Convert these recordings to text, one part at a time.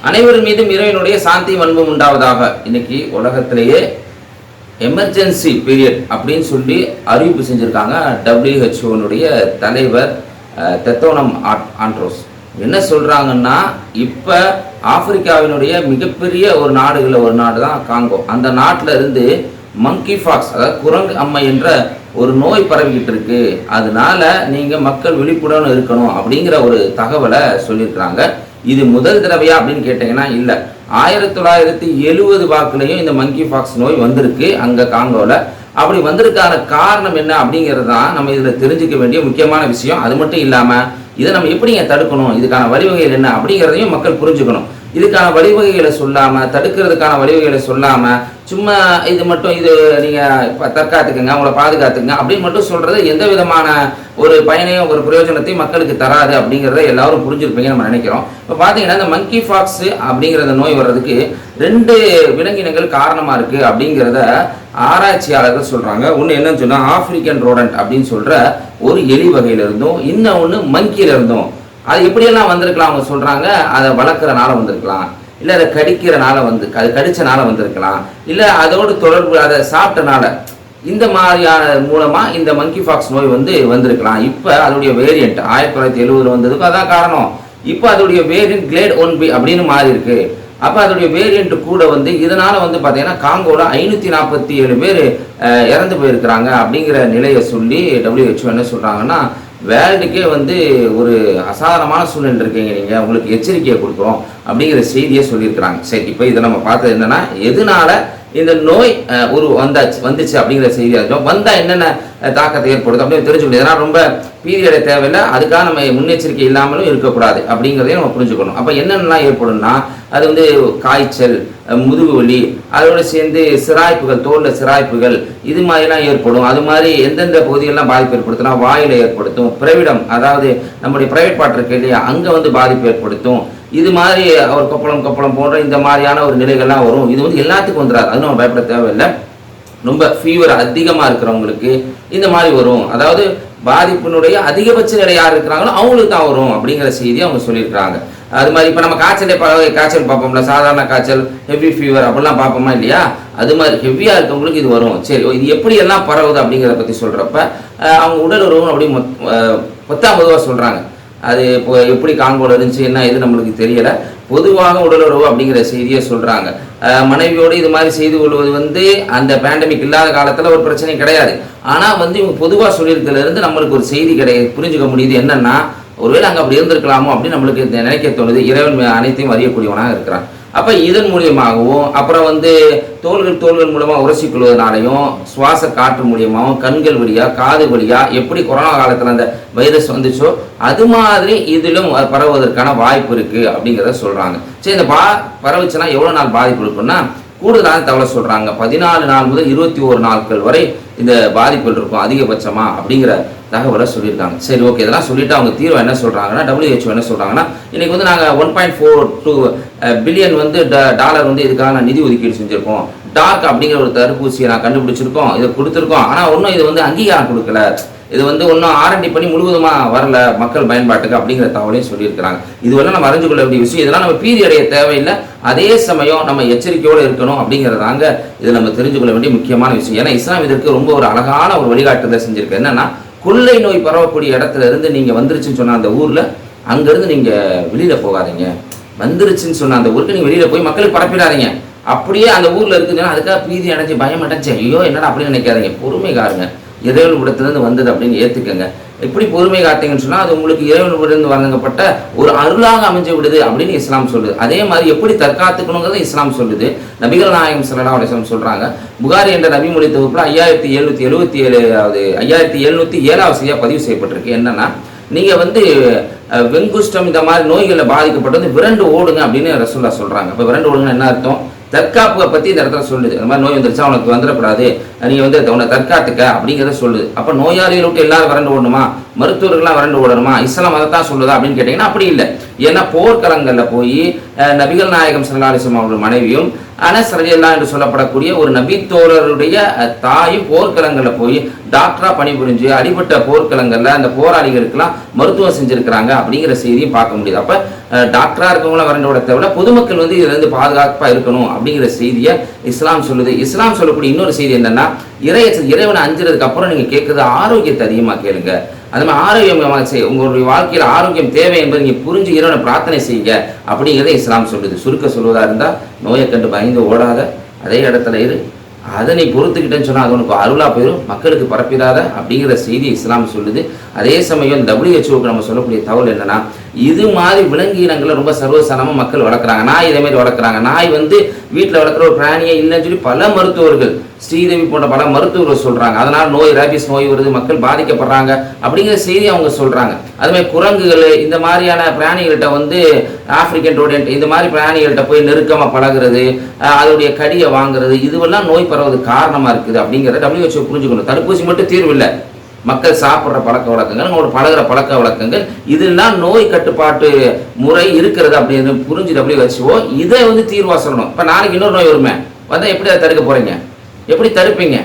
அனைவர் மீதும் இறைவனுடைய சாந்தி அன்பும் உண்டாவதாக. இன்னைக்கு உலகத்திலேயே எமர்ஜென்சி பீரியட் அப்படின்னு சொல்லி அறிவிப்பு செஞ்சுருக்காங்க WHO தலைவர் தெத்தோனம் ஆண்ட்ரோஸ். என்ன சொல்கிறாங்கன்னா, இப்போ ஆப்பிரிக்காவினுடைய மிகப்பெரிய ஒரு நாடு தான் காங்கோ. அந்த நாட்டில் இருந்து மங்கி ஃபாக்ஸ், அதாவது குரங்கு அம்மை என்ற ஒரு நோய் பரவிக்கிட்டு இருக்கு. அதனால நீங்கள் மக்கள் விழிப்புடன் இருக்கணும் அப்படிங்கிற ஒரு தகவலை சொல்லியிருக்கிறாங்க. இது முதல் தடவையா அப்படின்னு கேட்டிங்கன்னா இல்லை, 1970 வாக்குலையும் இந்த மங்கி ஃபாக்ஸ் நோய் வந்திருக்கு அங்கே காங்கோவில். அப்படி வந்திருக்கான காரணம் என்ன அப்படிங்கிறது தான் நம்ம இதில் தெரிஞ்சுக்க வேண்டிய முக்கியமான விஷயம். அது மட்டும் இல்லாமல் இதை நம்ம எப்படிங்க தடுக்கணும், இதுக்கான வழிவகைகள் என்ன அப்படிங்கிறதையும் மக்கள் புரிஞ்சுக்கணும். இதுக்கான வழிவகைகளை சொல்லாமல், தடுக்கிறதுக்கான வழிவகைகளை சொல்லாமல், சும்மா இது மட்டும் இது நீங்கள் தற்காத்துக்குங்க, அவங்கள பாதுகாத்துக்குங்க அப்படின்னு மட்டும் சொல்கிறது எந்த விதமான ஒரு பயனையும் ஒரு பிரயோஜனத்தையும் மக்களுக்கு தராது அப்படிங்கிறத எல்லாரும் புரிஞ்சுருப்பீங்க நம்ம நினைக்கிறோம். இப்போ பார்த்தீங்கன்னா இந்த மங்கி ஃபாக்ஸ் அப்படிங்கிற நோய் வர்றதுக்கு 2 விலங்கினங்கள் காரணமாக இருக்குது அப்படிங்கிறத ஆராய்ச்சியாளர்கள் சொல்கிறாங்க. ஒன்று என்னன்னு சொன்னால் ஆப்பிரிக்கன் ரோடன்ட் அப்படின்னு சொல்கிற ஒரு எலி வகையிலிருந்தும், இன்னொன்று மங்கியிலிருந்தும். அது எப்படியெல்லாம் வந்திருக்கலாம் அவங்க சொல்கிறாங்க. அதை வளர்க்குறனால வந்திருக்கலாம், இல்லை அதை கடிக்கிறனால அது கடிச்சனால வந்திருக்கலாம், இல்லை அதோடு தொடர்பு அதை சாப்பிட்டனால, இந்த மாதிரியான மூலமாக இந்த மங்கி ஃபாக்ஸ் நோய் வந்திருக்கலாம். இப்போ அதோடைய வேரியண்ட் 1970 வந்ததுக்கு அதான் காரணம். இப்போ அதோடைய வேரியண்ட் கிளேட் 1B அப்படின்னு மாறி இருக்கு. அப்போ அதோடைய வேரியண்ட் கூட இதனால் பார்த்தீங்கன்னா காங்கோவில் 547 பேர் இறந்து போயிருக்கிறாங்க அப்படிங்கிற நிலையை சொல்லி WHO என்ன சொல்கிறாங்கன்னா, வேர்ல்டுக்கே ஒரு அசாதாரணமான சூழ்நிலை இருக்கீங்க, நீங்கள் உங்களுக்கு எச்சரிக்கையை கொடுக்குறோம் அப்படிங்கிற செய்தியை சொல்லியிருக்கிறாங்க. சரி, இப்போ இதை நம்ம பார்த்தது என்னென்னா, எதனால இந்த நோய் வந்துச்சு அப்படிங்கிற செய்தி வந்தால் என்னென்ன தாக்கத்தை ஏற்படுது அப்படின்னு தெரிஞ்சுக்கணும். இதனால் ரொம்ப பீரியடை தேவையில்லை, அதுக்காக நம்ம முன்னெச்சரிக்கை இல்லாமலும் இருக்கக்கூடாது அப்படிங்கிறதையும் நம்ம புரிஞ்சுக்கணும். அப்போ என்னென்னலாம் ஏற்படும்னா, அது காய்ச்சல், முதுகு வலி, அதோடு சேர்ந்து சிராய்ப்புகள், தோலில் சிராய்ப்புகள், இது மாதிரிலாம் ஏற்படும். அது மாதிரி எந்தெந்த பகுதிகளெலாம் பாதிப்பு ஏற்படுத்தினா வாயில் ஏற்படுத்தும். பிரைவிடம், அதாவது நம்முடைய பிரைவேட் பார்ட் இருக்கு இல்லையா, அங்கே பாதிப்பு ஏற்படுத்தும். இது மாதிரி ஒரு கொப்பளம் போன்ற இந்த மாதிரியான ஒரு நிலைகள்லாம் வரும். இது எல்லாத்துக்கும் வந்துடாது, அது நம்ம பயப்பட தேவையில்லை. ரொம்ப ஃபீவர் அதிகமாக இருக்கிறவங்களுக்கு இந்த மாதிரி வரும். அதாவது பாதிப்பினுடைய அதிகபட்ச நிலை யார் இருக்கிறாங்களோ அவங்களுக்கு தான் வரும் அப்படிங்கிற செய்தி அவங்க சொல்லியிருக்கிறாங்க. அது மாதிரி இப்போ நம்ம காய்ச்சல் பார்ப்போம்ல, சாதாரண காய்ச்சல், ஹெவி ஃபீவர் அப்படிலாம் பார்ப்போமா இல்லையா, அது மாதிரி ஹெவியாக இருக்கவங்களுக்கு இது வரும். சரி, இது எப்படி எல்லாம் பரவுது அப்படிங்கிறத பற்றி சொல்கிறப்ப அவங்க உடல் உறவு அப்படி பொதுவாக சொல்கிறாங்க. அது இப்போ எப்படி காங்கோல இருந்துச்சு என்ன இது நம்மளுக்கு தெரியலை. பொதுவாக உடலுறவு அப்படிங்கிற செய்தியை சொல்கிறாங்க. மனைவியோடு இது மாதிரி செய்து கொள்வது அந்த பேண்டமிக் இல்லாத காலத்தில் ஒரு பிரச்சனை கிடையாது. ஆனால் இவங்க பொதுவாக சொல்லியிருக்கிறதுலேருந்து நம்மளுக்கு ஒரு செய்தி புரிஞ்சுக்க முடியுது. என்னென்னா, ஒருவேளை அங்கே அப்படி இருந்திருக்கலாமோ அப்படின்னு நம்மளுக்கு நினைக்க தோணுது. இறைவன் அனைத்தையும் அறியக்கூடியவனாக இருக்கிறான். அப்போ இதன் மூலியமாகவும், அப்புறம் தோள்கள் மூலமாக உரசிக்கொள்வதனாலையும், சுவாச காற்று மூலியமாகவும், கண்கள் வழியாக, காது வழியாக, எப்படி கொரோனா காலத்தில் அந்த வைரஸ் வந்துச்சோ அது மாதிரி இதிலும் பரவுவதற்கான வாய்ப்பு இருக்குது அப்படிங்கிறத சொல்கிறாங்க. சரி, இந்த பரவுச்சுன்னா எவ்வளோ நாள் பாதிப்பு இருக்குன்னா, கூடுதலான தகவலை சொல்கிறாங்க. 14 நாள் முதல் 21 நாட்கள் வரை இந்த பாதிப்புகள் இருக்கும் அதிகபட்சமாக அப்படிங்கிற தகவலை சொல்லியிருக்காங்க. சரி, ஓகே, இதெல்லாம் சொல்லிவிட்டு அவங்க தீர்வு என்ன சொல்கிறாங்கன்னா, WHO என்ன சொல்கிறாங்கன்னா, இன்றைக்கி நாங்கள் 1.42 பில்லியன் டாலர் இதுக்கான நிதி ஒதுக்கீடு செஞ்சுருக்கோம். டார்க் அப்படிங்கிற ஒரு தடுப்பூசியை நான் கண்டுபிடிச்சிருக்கோம், இதை கொடுத்துருக்கோம். ஆனால் ஒன்றும் இது அங்கீகாரம் கொடுக்கல, இது ஒன்றும் R&D பண்ணி முழுவதுமாக வரல மக்கள் பயன்பாட்டுக்கு அப்படிங்கிற தகவலையும் சொல்லியிருக்கிறாங்க. இதுவெல்லாம் நம்ம அறிஞ்சு கொள்ள வேண்டிய விஷயம். இதெல்லாம் நம்ம பீதி அடைய தேவையில்லை, அதே சமயம் நம்ம எச்சரிக்கையோடு இருக்கணும் அப்படிங்கிறதாங்க இதை நம்ம தெரிஞ்சு கொள்ள வேண்டிய முக்கியமான விஷயம். ஏன்னா இஸ்லாம் இதற்கு ரொம்ப ஒரு அழகான ஒரு வழிகாட்டுதலை செஞ்சுருக்கு. என்னன்னா, கொள்ளை நோய் பரவக்கூடிய இடத்துல இருந்து நீங்கள் வந்துருச்சுன்னு சொன்ன அந்த ஊரில் அங்கேருந்து நீங்கள் வெளியில் போகாதீங்க. வந்துருச்சுன்னு சொன்ன அந்த ஊருக்கு நீங்கள் வெளியில் போய் மக்களுக்கு பரப்பிடாதீங்க. அப்படியே அந்த ஊரில் இருக்குதுன்னா அதுக்காக பீதி அடைஞ்சு பயம் அடைஞ்சு ஐயோ என்னடா அப்படின்னு நினைக்காதீங்க. பொறுமை காருங்க, இறைவன் இடத்துலேருந்து வந்தது அப்படின்னு ஏற்றுக்கங்க. எப்படி பொறுமை காத்தீங்கன்னு சொன்னால் அது உங்களுக்கு இறைவனிடமிருந்து வழங்கப்பட்ட ஒரு அருளாக அமைஞ்சு விடுது அப்படின்னு இஸ்லாம் சொல்லுது. அதே மாதிரி எப்படி தற்காத்துக்கணுங்கிறத இஸ்லாம் சொல்லுது. நபிகள் நாயகம் ஸல்லல்லாஹு அலைஹி வஸல்லம் சொல்கிறாங்க. புகாரி என்ற நபி மொழி தொகுப்பில் 5777 செய்தியாக பதிவு செய்யப்பட்டிருக்கு. என்னன்னா, நீங்கள் வெங்குஷ்டம் இந்த மாதிரி நோய்களில் பாதிக்கப்பட்டு விரண்டு ஓடுங்க அப்படின்னு ரசூலுல்லாஹ் சொல்கிறாங்க. இப்போ விரண்டு ஓடுங்க என்ன அர்த்தம்? தற்காப்பை பற்றி இந்த இடத்துல சொல்லுது. இந்த மாதிரி நோய் வந்துருச்சா அவனுக்கு வந்துடக்கூடாது, நீங்கள் உன்னை தற்காத்துக்க அப்படிங்கிறத சொல்லுது. அப்போ நோயாளிகளை விட்டு எல்லாரும் வறண்டு ஓடணுமா, மருத்துவர்கள்லாம் வறண்டு ஓடணுமா, இஸ்லாம் அதை தான் சொல்லுதா அப்படின்னு கேட்டிங்கன்னா அப்படி இல்லை. ஏன்னா போர்க்களங்களில் போய் நபிகள் நாயகம் ஸல்லல்லாஹு அலைஹி வஸல்லம் அவர்கள் மனைவியும் அனஸ் ரலியல்லாஹு என்று சொல்லப்படக்கூடிய ஒரு நபித்தோழருடைய தாயும் போர்க்களங்களில் போய் டாக்டராக பணிபுரிஞ்சு அடிபட்ட போர்க்களங்களில் அந்த போராளிகளுக்கெல்லாம் மருத்துவம் செஞ்சுருக்கிறாங்க அப்படிங்கிற செய்தியும் பார்க்க முடியுது. அப்போ டாக்டராக இருக்கவங்களாம் விரண்டு விட தேவையில்ல, பொதுமக்கள் வந்து இதுலேருந்து பாதுகாப்பாக இருக்கணும் அப்படிங்கிற செய்தியை இஸ்லாம் சொல்லுது. இஸ்லாம் சொல்லக்கூடிய இன்னொரு செய்தி என்னன்னா, இறைவனை அஞ்சுறதுக்கு அப்புறம் நீங்கள் கேட்குறது ஆரோக்கியத்தை அதிகமாக கேளுங்க. அது மாதிரி ஆரோக்கியமாக செய்ய, உங்களுடைய வாழ்க்கையில் ஆரோக்கியம் தேவை என்பதை நீங்கள் புரிஞ்சு இறைவனை பிரார்த்தனை செய்யுங்க அப்படிங்கிறத இஸ்லாம் சொல்லுது. சுருக்க சொல்வதாக இருந்தால், நோயை கண்டு பயந்து ஓடாத, அதே இடத்துல இரு, அதை நீ பொறுத்துக்கிட்டேன்னு சொன்னால் அது உனக்கு அருளாக போயிடும், மக்களுக்கு பரப்பிடாத அப்படிங்கிற செய்தி இஸ்லாம் சொல்லுது. அதே சமயம் WHO நம்ம சொல்லக்கூடிய தகவல் என்னன்னா, இது மாதிரி விலங்கு இனங்களை ரொம்ப சர்வசாதாரணமாக மக்கள் வளர்க்குறாங்க. நாய் இதே மாதிரி வளர்க்குறாங்க. நாய் வந்து வீட்டில் வளர்க்குற ஒரு பிராணியே இல்லைன்னு சொல்லி பல மருத்துவர்கள், ஸ்ரீதேவி போன்ற பல மருத்துவர்கள் சொல்கிறாங்க. அதனால் ரேபிஸ் நோய் வருது, மக்கள் பாதிக்கப்படுறாங்க அப்படிங்கிற செய்தி அவங்க சொல்கிறாங்க. அதுமாதிரி குரங்குகள் இந்த மாதிரியான பிராணிகள்கிட்ட வந்து ஆப்பிரிக்கன் ரோடென்ட் இந்த மாதிரி பிராணிகள்கிட்ட போய் நெருக்கமாக பழகிறது, அதோடைய கடியை வாங்குறது, இதுவெல்லாம் நோய் பரவுவதுக்கு காரணமாக இருக்குது அப்படிங்கிறத WHO புரிஞ்சுக்கணும். தடுப்பூசி மட்டும் தீர்வு இல்லை, மக்கள் சாப்பிட்ற பழக்க வழக்கங்கள், அவங்களோட பழகிற பழக்க வழக்கங்கள், இதெல்லாம் நோய் கட்டுப்பாட்டு முறை இருக்கிறது அப்படின்னு புரிஞ்சு WHO இதை வந்து தீர்வாக சொல்லணும். இப்போ நாளைக்கு இன்னொரு நோய் வருமே வந்தால் எப்படி அதை தடுக்க போகிறீங்க, எப்படி தடுப்பீங்க?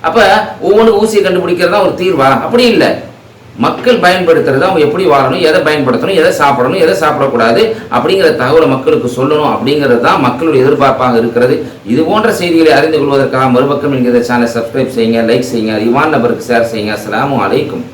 அப்போ ஒவ்வொன்றும் ஊசியை கண்டுபிடிக்கிறதா ஒரு தீர்வா? அப்படி இல்லை. மக்கள் பயன்படுத்துறது, அவங்க எப்படி வாழணும், எதை பயன்படுத்தணும், எதை சாப்பிடணும், எதை சாப்பிடக்கூடாது அப்படிங்கிற தகவலை மக்களுக்கு சொல்லணும் அப்படிங்கிறது தான் மக்களுடைய எதிர்பார்ப்பாக இருக்கிறது. இது போன்ற செய்திகளை அறிந்து கொள்வதற்காக மறுபக்கம் என்கிற சேனலை சப்ஸ்கிரைப் செய்யுங்க, லைக் செய்யுங்க, அறிவான நபருக்கு ஷேர் செய்யுங்க. அஸ்ஸலாமு அலைக்கும்.